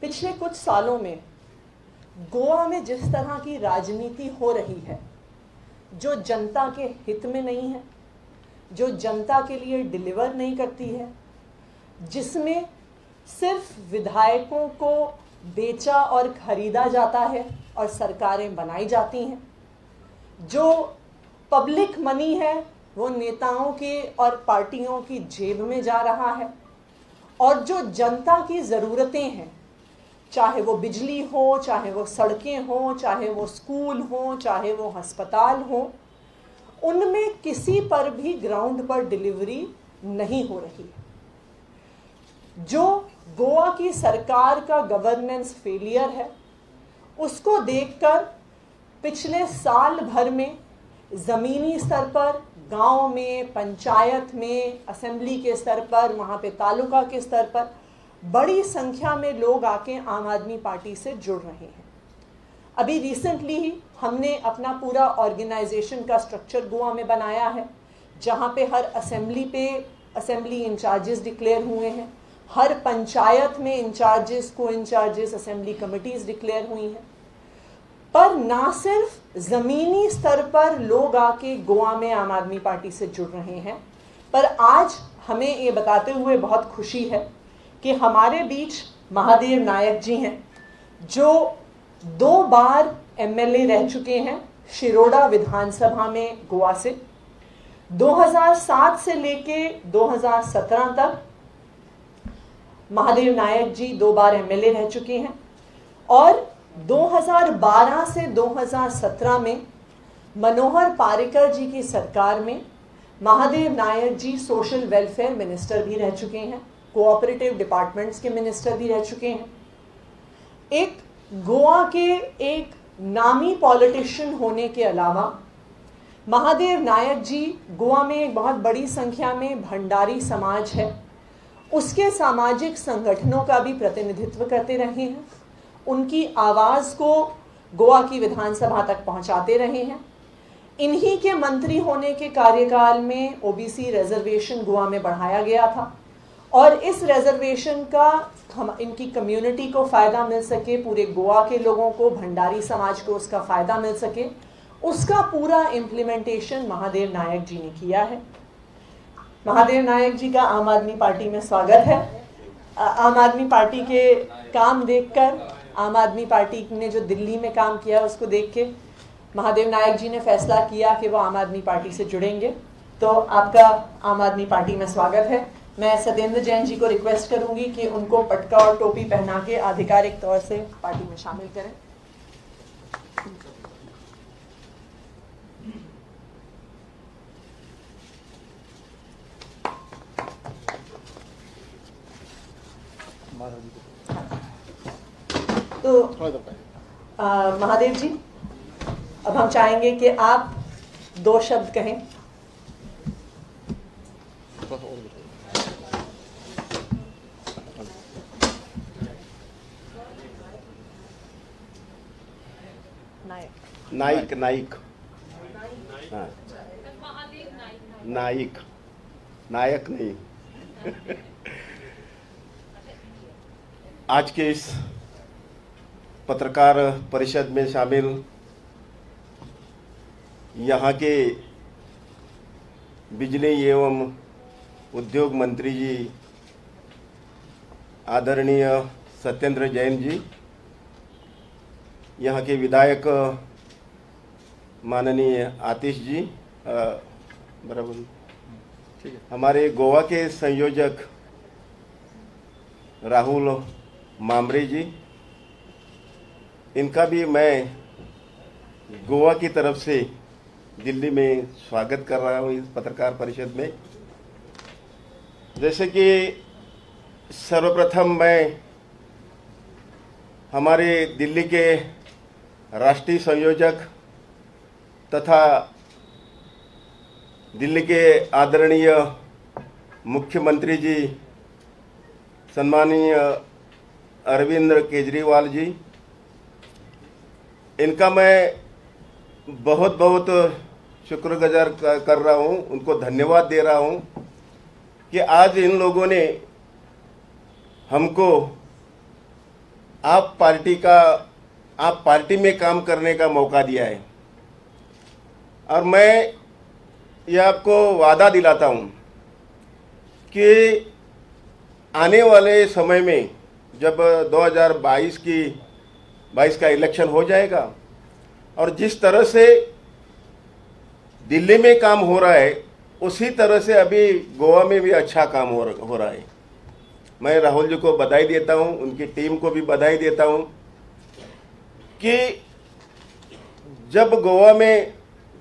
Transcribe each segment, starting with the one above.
पिछले कुछ सालों में गोवा में जिस तरह की राजनीति हो रही है, जो जनता के हित में नहीं है, जो जनता के लिए डिलीवर नहीं करती है, जिसमें सिर्फ विधायकों को बेचा और खरीदा जाता है और सरकारें बनाई जाती हैं, जो पब्लिक मनी है वो नेताओं के और पार्टियों की जेब में जा रहा है, और जो जनता की ज़रूरतें हैं, चाहे वो बिजली हो, चाहे वो सड़कें हो, चाहे वो स्कूल हो, चाहे वो अस्पताल हो, उनमें किसी पर भी ग्राउंड पर डिलीवरी नहीं हो रही है। जो गोवा की सरकार का गवर्नेंस फेलियर है, उसको देखकर पिछले साल भर में ज़मीनी स्तर पर, गांव में, पंचायत में, असेंबली के स्तर पर, वहाँ पे तालुका के स्तर पर बड़ी संख्या में लोग आके आम आदमी पार्टी से जुड़ रहे हैं। अभी रिसेंटली ही हमने अपना पूरा ऑर्गेनाइजेशन का स्ट्रक्चर गोवा में बनाया है, जहाँ पे हर असेंबली इंचार्जेस डिक्लेयर हुए हैं, हर पंचायत में इंचार्जेस, को इंचार्जेस, असेंबली कमिटीज़ डिक्लेयर हुई हैं। पर ना सिर्फ ज़मीनी स्तर पर लोग आके गोवा में आम आदमी पार्टी से जुड़ रहे हैं, पर आज हमें ये बताते हुए बहुत खुशी है कि हमारे बीच महादेव नायक जी हैं, जो 2 बार एमएलए रह चुके हैं शिरोडा विधानसभा में गोवा से। 2007 से लेके 2017 तक महादेव नायक जी 2 बार एमएलए रह चुके हैं, और 2012 से 2017 में मनोहर पारिकर जी की सरकार में महादेव नायक जी सोशल वेलफेयर मिनिस्टर भी रह चुके हैं, कोऑपरेटिव डिपार्टमेंट्स के मिनिस्टर भी रह चुके हैं। एक गोवा के एक नामी पॉलिटिशियन होने के अलावा महादेव नायक जी गोवा में एक बहुत बड़ी संख्या में भंडारी समाज है, उसके सामाजिक संगठनों का भी प्रतिनिधित्व करते रहे हैं, उनकी आवाज़ को गोवा की विधानसभा तक पहुंचाते रहे हैं। इन्हीं के मंत्री होने के कार्यकाल में ओबीसी रिजर्वेशन गोवा में बढ़ाया गया था, और इस रिजर्वेशन का इनकी कम्युनिटी को फ़ायदा मिल सके, पूरे गोवा के लोगों को, भंडारी समाज को उसका फ़ायदा मिल सके, उसका पूरा इम्प्लीमेंटेशन महादेव नायक जी ने किया है। महादेव नायक जी का आम आदमी पार्टी में स्वागत है। आम आदमी पार्टी के काम देखकर, आम आदमी पार्टी ने जो दिल्ली में काम किया उसको देख के महादेव नायक जी ने फैसला किया कि वो आम आदमी पार्टी से जुड़ेंगे। तो आपका आम आदमी पार्टी में स्वागत है। मैं सत्येंद्र जैन जी को रिक्वेस्ट करूंगी कि उनको पटका और टोपी पहना के आधिकारिक तौर से पार्टी में शामिल करें। तो महादेव जी, अब हम चाहेंगे कि आप 2 शब्द कहें। नाइक हाँ, नायक नहीं। आज के इस पत्रकार परिषद में शामिल यहाँ के बिजली एवं उद्योग मंत्री जी आदरणीय सत्येंद्र जैन जी, यहाँ के विधायक माननीय आतिश जी, बराबर ठीक है, हमारे गोवा के संयोजक राहुल मामरे जी, इनका भी मैं गोवा की तरफ से दिल्ली में स्वागत कर रहा हूँ इस पत्रकार परिषद में। जैसे कि सर्वप्रथम मैं हमारे दिल्ली के राष्ट्रीय संयोजक तथा दिल्ली के आदरणीय मुख्यमंत्री जी सम्माननीय अरविंद केजरीवाल जी, इनका मैं बहुत बहुत शुक्रगुजार कर रहा हूँ, उनको धन्यवाद दे रहा हूँ कि आज इन लोगों ने हमको आप पार्टी में काम करने का मौका दिया है। और मैं ये आपको वादा दिलाता हूँ कि आने वाले समय में जब 2022 का इलेक्शन हो जाएगा और जिस तरह से दिल्ली में काम हो रहा है उसी तरह से अभी गोवा में भी अच्छा काम हो रहा है। मैं राहुल जी को बधाई देता हूँ, उनकी टीम को भी बधाई देता हूँ कि जब गोवा में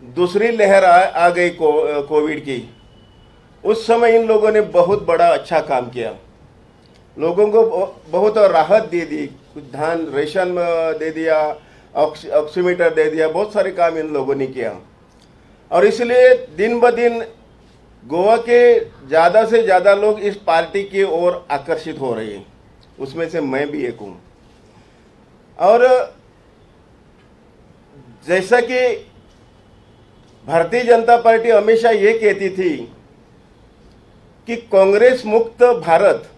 दूसरी लहर आ गई कोविड की, उस समय इन लोगों ने बहुत बड़ा अच्छा काम किया, लोगों को बहुत राहत दे दी, कुछ धान रेशन दे दिया, ऑक्सीमीटर दे दिया, बहुत सारे काम इन लोगों ने किया। और इसलिए दिन ब दिन गोवा के ज़्यादा से ज़्यादा लोग इस पार्टी की ओर आकर्षित हो रहे हैं, उसमें से मैं भी एक हूँ। और जैसा कि भारतीय जनता पार्टी हमेशा ये कहती थी कि कांग्रेस मुक्त भारत,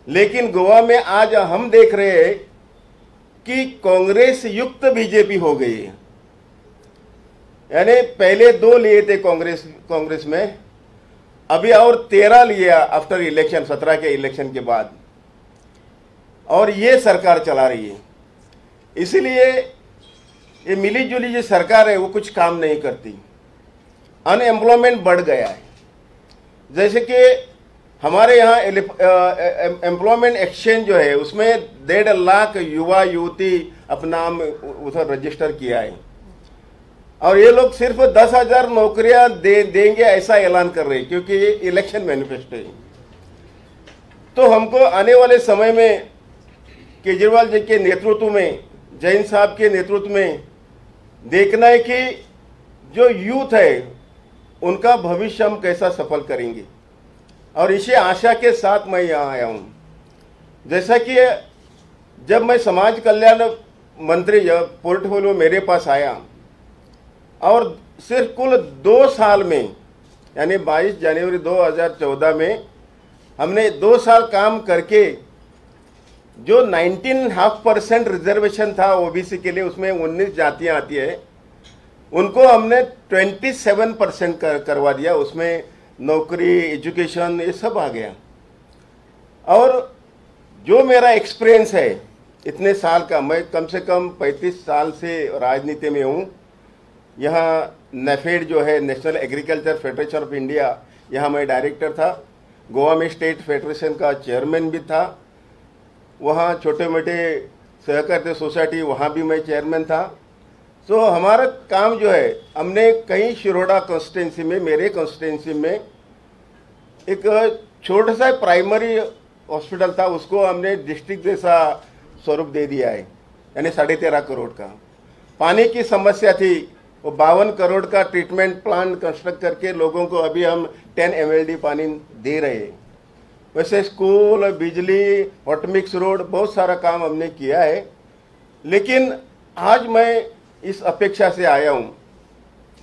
लेकिन गोवा में आज हम देख रहे हैं कि कांग्रेस युक्त बीजेपी हो गई है। यानी पहले 2 लिए थे कांग्रेस में, अभी और 13 लिया आफ्टर इलेक्शन, 17 के इलेक्शन के बाद, और ये सरकार चला रही है। इसलिए ये मिली जुली जो सरकार है वो कुछ काम नहीं करती, अनएम्प्लॉयमेंट बढ़ गया है। जैसे कि हमारे यहाँ एम्प्लॉयमेंट एक्सचेंज जो है उसमें 1.5 लाख युवा युवती अपना नाम उधर रजिस्टर किया है, और ये लोग सिर्फ 10,000 नौकरियां देंगे ऐसा ऐलान कर रहे हैं, क्योंकि ये इलेक्शन मैनिफेस्टो है। तो हमको आने वाले समय में केजरीवाल जी के नेतृत्व में, जैन साहब के नेतृत्व में देखना है कि जो यूथ है उनका भविष्य हम कैसा सफल करेंगे, और इसी आशा के साथ मैं यहाँ आया हूँ। जैसा कि जब मैं समाज कल्याण मंत्री, जब पोर्टफोलियो मेरे पास आया, और सिर्फ कुल 2 साल में, यानी 22 जनवरी 2014 में हमने 2 साल काम करके जो 19.5% रिजर्वेशन था ओबीसी के लिए, उसमें 19 जातियां आती है, उनको हमने 27% करवा दिया। उसमें नौकरी, एजुकेशन, ये सब आ गया। और जो मेरा एक्सपीरियंस है इतने साल का, मैं कम से कम 35 साल से राजनीति में हूँ। यहाँ नेफेड जो है, national agriculture federation of India, यहाँ मैं डायरेक्टर था। गोवा में स्टेट फेडरेशन का चेयरमैन भी था। वहाँ छोटे मोटे सहकारी सोसाइटी, वहाँ भी मैं चेयरमैन था। तो हमारा काम जो है, हमने कहीं शिरोडा कॉन्स्टिट्यूंसी में, मेरे कॉन्स्टिट्यूंसी में एक छोटा सा प्राइमरी हॉस्पिटल था, उसको हमने डिस्ट्रिक्ट जैसा स्वरूप दे दिया है, यानी 13.5 करोड़ का। पानी की समस्या थी, वो 52 करोड़ का ट्रीटमेंट प्लांट कंस्ट्रक्ट करके लोगों को अभी हम 10 MLD पानी दे रहे हैं। वैसे स्कूल, बिजली, हॉट मिक्स रोड, बहुत सारा काम हमने किया है। लेकिन आज मैं इस अपेक्षा से आया हूँ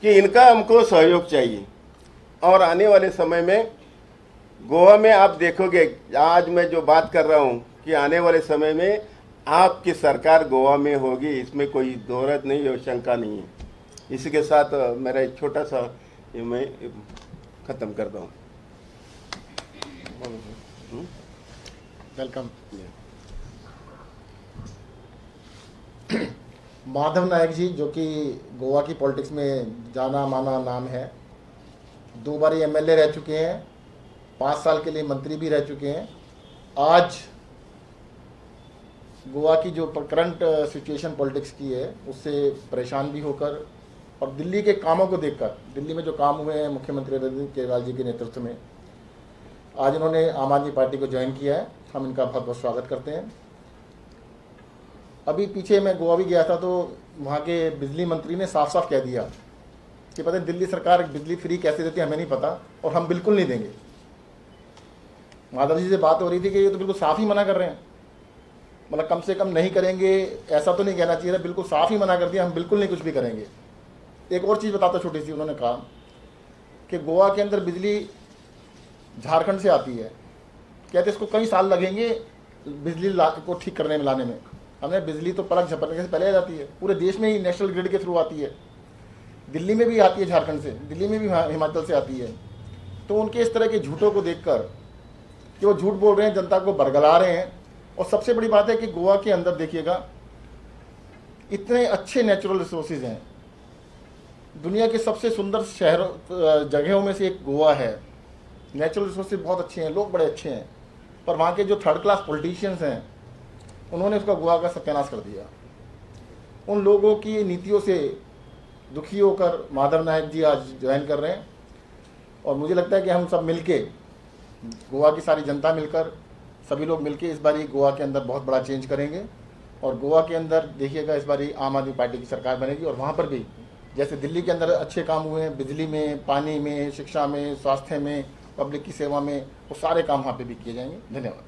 कि इनका हमको सहयोग चाहिए। और आने वाले समय में गोवा में आप देखोगे, आज मैं जो बात कर रहा हूँ कि आने वाले समय में आपकी सरकार गोवा में होगी, इसमें कोई दोहरात नहीं है, शंका नहीं है। इसी के साथ मेरा एक छोटा सा मैं खत्म करता हूँ। वेलकम। माधव नायक जी, जो कि गोवा की पॉलिटिक्स में जाना माना नाम है, 2 बार MLA रह चुके हैं, 5 साल के लिए मंत्री भी रह चुके हैं। आज गोवा की जो करंट सिचुएशन पॉलिटिक्स की है उससे परेशान भी होकर, और दिल्ली के कामों को देखकर, दिल्ली में जो काम हुए हैं मुख्यमंत्री अरविंद केजरीवाल जी के नेतृत्व में, आज इन्होंने आम आदमी पार्टी को ज्वाइन किया है। हम इनका बहुत बहुत स्वागत करते हैं। अभी पीछे मैं गोवा भी गया था, तो वहाँ के बिजली मंत्री ने साफ साफ कह दिया कि पता नहीं दिल्ली सरकार बिजली फ्री कैसे देती है हमें नहीं पता, और हम बिल्कुल नहीं देंगे। माधव जी से बात हो रही थी कि ये तो बिल्कुल साफ ही मना कर रहे हैं, मतलब कम से कम नहीं करेंगे ऐसा तो नहीं कहना चाहिए था, बिल्कुल साफ ही मना कर दिया, हम बिल्कुल नहीं कुछ भी करेंगे। एक और चीज़ बताता छोटी सी, उन्होंने कहा कि गोवा के अंदर बिजली झारखंड से आती है, कहते इसको कई साल लगेंगे बिजली को ठीक करने में लाने में। हमें बिजली तो पलक झपकने से पहले आ जाती है, पूरे देश में ही नेशनल ग्रिड के थ्रू आती है, दिल्ली में भी आती है झारखंड से, दिल्ली में भी हिमाचल से आती है। तो उनके इस तरह के झूठों को देखकर कि वो झूठ बोल रहे हैं, जनता को बरगला रहे हैं। और सबसे बड़ी बात है कि गोवा के अंदर देखिएगा इतने अच्छे नेचुरल रिसोर्सेज हैं, दुनिया के सबसे सुंदर शहरों जगहों में से एक गोवा है। नेचुरल रिसोर्सेज बहुत अच्छे हैं, लोग बड़े अच्छे हैं, पर वहाँ के जो थर्ड क्लास पॉलिटिशियंस हैं उन्होंने उसका गोवा का सत्यानाश कर दिया। उन लोगों की नीतियों से दुखी होकर माधव नायक जी आज ज्वाइन कर रहे हैं। और मुझे लगता है कि हम सब मिलके, गोवा की सारी जनता मिलकर, सभी लोग मिलके इस बारी गोवा के अंदर बहुत बड़ा चेंज करेंगे। और गोवा के अंदर देखिएगा इस बारी आम आदमी पार्टी की सरकार बनेगी। और वहाँ पर भी जैसे दिल्ली के अंदर अच्छे काम हुए हैं, बिजली में, पानी में, शिक्षा में, स्वास्थ्य में, पब्लिक की सेवा में, वो सारे काम वहाँ पे भी किए जाएंगे। धन्यवाद।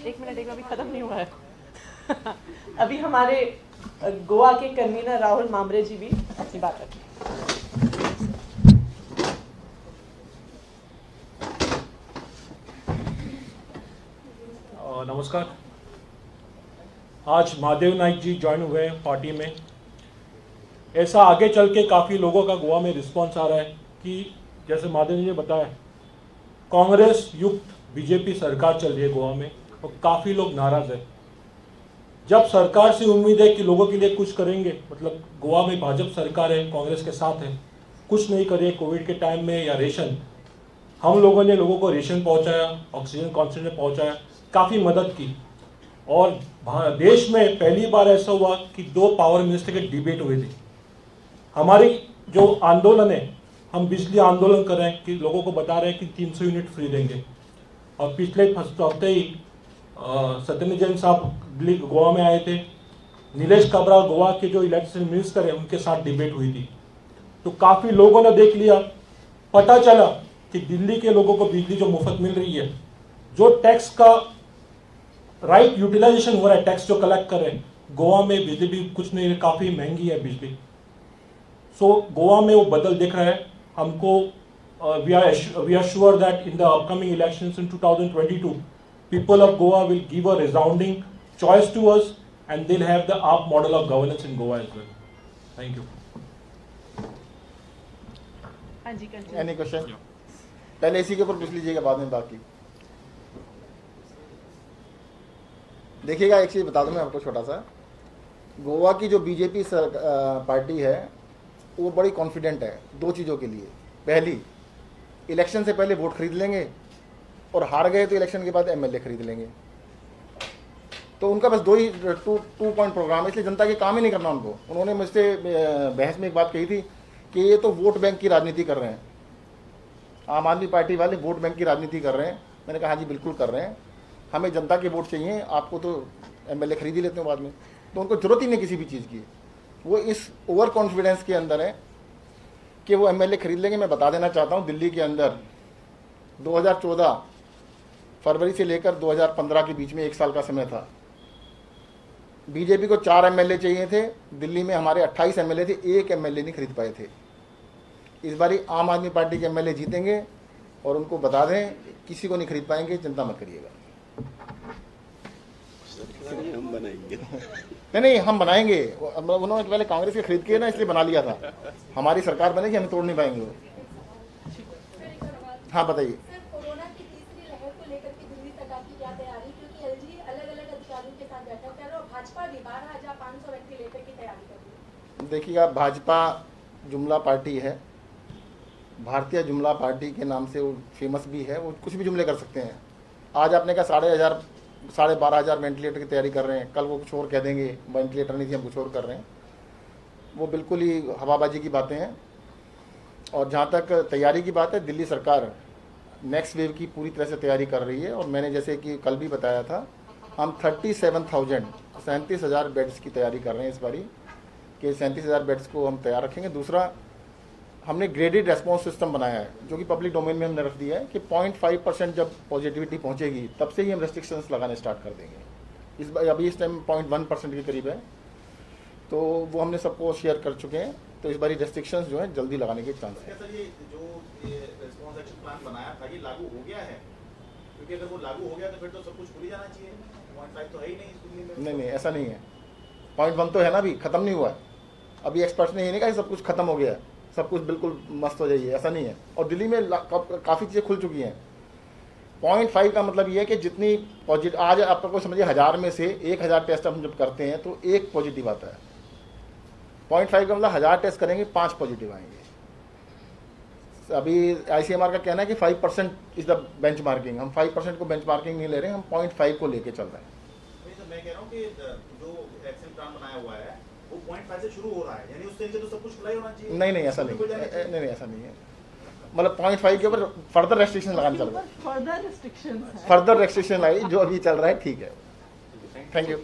एक मिनट अभी खत्म नहीं हुआ है। अभी हमारे गोवा के कन्वीनर राहुल मामरे जी भी अपनी बात रखें। नमस्कार। आज महादेव नाइक जी ज्वाइन हुए हैं पार्टी में। ऐसा आगे चल के काफ़ी लोगों का गोवा में रिस्पांस आ रहा है कि जैसे महादेव जी ने बताया, कांग्रेस युक्त बीजेपी सरकार चल रही है गोवा में और काफ़ी लोग नाराज़ है। जब सरकार से उम्मीद है कि लोगों के लिए कुछ करेंगे, मतलब गोवा में भाजपा सरकार है, कांग्रेस के साथ है, कुछ नहीं करे कोविड के टाइम में या रेशन, हम लोगों ने लोगों को रेशन पहुंचाया, ऑक्सीजन कॉन्सेंट्रेटर पहुंचाया, काफ़ी मदद की। और देश में पहली बार ऐसा हुआ कि 2 पावर मिनिस्टर के डिबेट हुए थे। हमारी जो आंदोलन है, हम बिजली आंदोलन कर रहे हैं कि लोगों को बता रहे हैं कि 300 यूनिट फ्री देंगे। और पिछले हफ्ते ही सत्येंद्र जैन साहब गोवा में आए थे, नीलेश काब्रा गोवा के जो इलेक्शन मिनिस्टर है उनके साथ डिबेट हुई थी। तो काफ़ी लोगों ने देख लिया, पता चला कि दिल्ली के लोगों को बिजली जो मुफ्त मिल रही है, जो टैक्स का राइट यूटिलाइजेशन हो रहा है, टैक्स जो कलेक्ट कर रहे हैं, गोवा में बिजली भी कुछ नहीं, काफ़ी महंगी है बिजली। सो गोवा में वो बदल दिख रहा है हमको। we are sure that in the upcoming elections in 2022, people of Goa will give a resounding choice to us and they'll have the AAP model of governance in Goa as well. Thank you. Any question? पहले इसी के ऊपर पूछ लीजिएगा, बाद में बाकी। देखिएगा, एक चीज़ बता दूं मैं आपको छोटा सा। गोवा की जो बीजेपी पार्टी है वो बड़ी कॉन्फिडेंट है 2 चीज़ों के लिए। पहली, इलेक्शन से पहले वोट खरीद लेंगे, और हार गए तो इलेक्शन के बाद एमएलए खरीद लेंगे। तो उनका बस 2 पॉइंट प्रोग्राम है, इसलिए जनता के काम ही नहीं करना उनको। उन्होंने मुझसे बहस में एक बात कही थी कि ये तो वोट बैंक की राजनीति कर रहे हैं, आम आदमी पार्टी वाले वोट बैंक की राजनीति कर रहे हैं। मैंने कहा हाँ जी बिल्कुल कर रहे हैं, हमें जनता के वोट चाहिए, आपको तो एमएलए खरीद ही लेते हैं बाद में। तो उनको जरूरत ही नहीं किसी भी चीज़ की, वो इस ओवर कॉन्फिडेंस के अंदर है कि वो एमएलए खरीद लेंगे। मैं बता देना चाहता हूँ, दिल्ली के अंदर 2014 फरवरी से लेकर 2015 के बीच में 1 साल का समय था। बीजेपी को 4 एमएलए चाहिए थे, दिल्ली में हमारे 28 एमएलए थे, 1 एमएलए नहीं खरीद पाए थे। इस बारी आम आदमी पार्टी के एमएलए जीतेंगे, और उनको बता दें किसी को नहीं खरीद पाएंगे, चिंता मत करिएगा। हम बनाएंगे। नहीं, हम बनाएंगे। उन्होंने पहले कांग्रेस के खरीद के ना, इसलिए बना लिया था। हमारी सरकार बनेगी, हम तोड़ नहीं पाएंगे वो। हाँ बताइए। कोरोना की तीसरी लहर को लेकर के दिल्ली सरकार की क्या तैयारी, क्योंकि एलजी अलग-अलग अधिकारियों के साथ बैठक कर रहा है और भाजपा भी 12,500 वेंटिलेटर की तैयारी कर रही है। देखिएगा, भाजपा जुमला पार्टी है, भारतीय जुमला पार्टी के नाम से वो फेमस भी है, वो कुछ भी जुमले कर सकते हैं। आज आपने कहा 12,500 वेंटिलेटर की तैयारी कर रहे हैं, कल वो कुछ और कह देंगे, वेंटिलेटर नहीं थी, हम कुछ और कर रहे हैं। वो बिल्कुल ही हवाबाजी की बातें हैं। और जहाँ तक तैयारी की बात है, दिल्ली सरकार नेक्स्ट वेव की पूरी तरह से तैयारी कर रही है। और मैंने जैसे कि कल भी बताया था, हम 37,000 बेड्स की तैयारी कर रहे हैं इस बारी, कि 37,000 बेड्स को हम तैयार रखेंगे। दूसरा, हमने ग्रेडेड रेस्पॉन्स सिस्टम बनाया है, जो कि पब्लिक डोमेन में हमने रख दिया है कि 0.5% जब पॉजिटिविटी पहुंचेगी तब से ही हम रेस्ट्रिक्शंस लगाने स्टार्ट कर देंगे। अभी इस टाइम 0.1% के करीब है। तो वो हमने सबको शेयर कर चुके हैं। तो इस बारी रेस्ट्रिक्शंस जो है जल्दी लगाने के चांस है। सर, ये जो रिस्पॉन्स एक्शन प्लान बनाया था, ये लागू हो गया है? क्योंकि अगर वो लागू हो गया तो फिर तो सब कुछ खुल ही जाना चाहिए। 0.5 तो है ही नहीं इस दिल्ली में। नहीं, ऐसा नहीं है। 0.1 तो है ना, अभी ख़त्म नहीं हुआ है। अभी एक्सपर्ट्स ने ये नहीं कहा कि सब कुछ खत्म हो गया है, सब कुछ बिल्कुल मस्त हो जाइए, ऐसा नहीं है। और दिल्ली में काफ़ी चीज़ें खुल चुकी हैं। 0.5 का मतलब ये है कि जितनी पॉजिटिव, आज आपको समझिए 1000 में से 1000 टेस्ट हम जब करते हैं तो 1 पॉजिटिव आता है। 0.5 का मतलब 1000 टेस्ट करेंगे 5 पॉजिटिव आएंगे। अभी ICMR का कहना है कि 5% इज द बेंचमार्किंग। हम 5% को बेंचमार्किंग नहीं ले रहे हैं, हम 0.5 को लेके चल रहे हैं। नहीं सर, मैं कह रहा हूँ कि जो एक्शन प्लान बनाया हुआ है वो 0.5 से शुरू हो रहा है, यानी उससे नीचे तो सब कुछ खुला ही होना चाहिए। नहीं, ऐसा नहीं, नहीं ऐसा नहीं है। मतलब 0.5 के ऊपर फर्दर रेस्ट्रिक्शन लगाने चल रहा है। फर्दर रेस्ट्रिक्शंस है। फर्दर रेस्ट्रिक्शन लाई जो अभी चल रहा है, ठीक है। Thank you.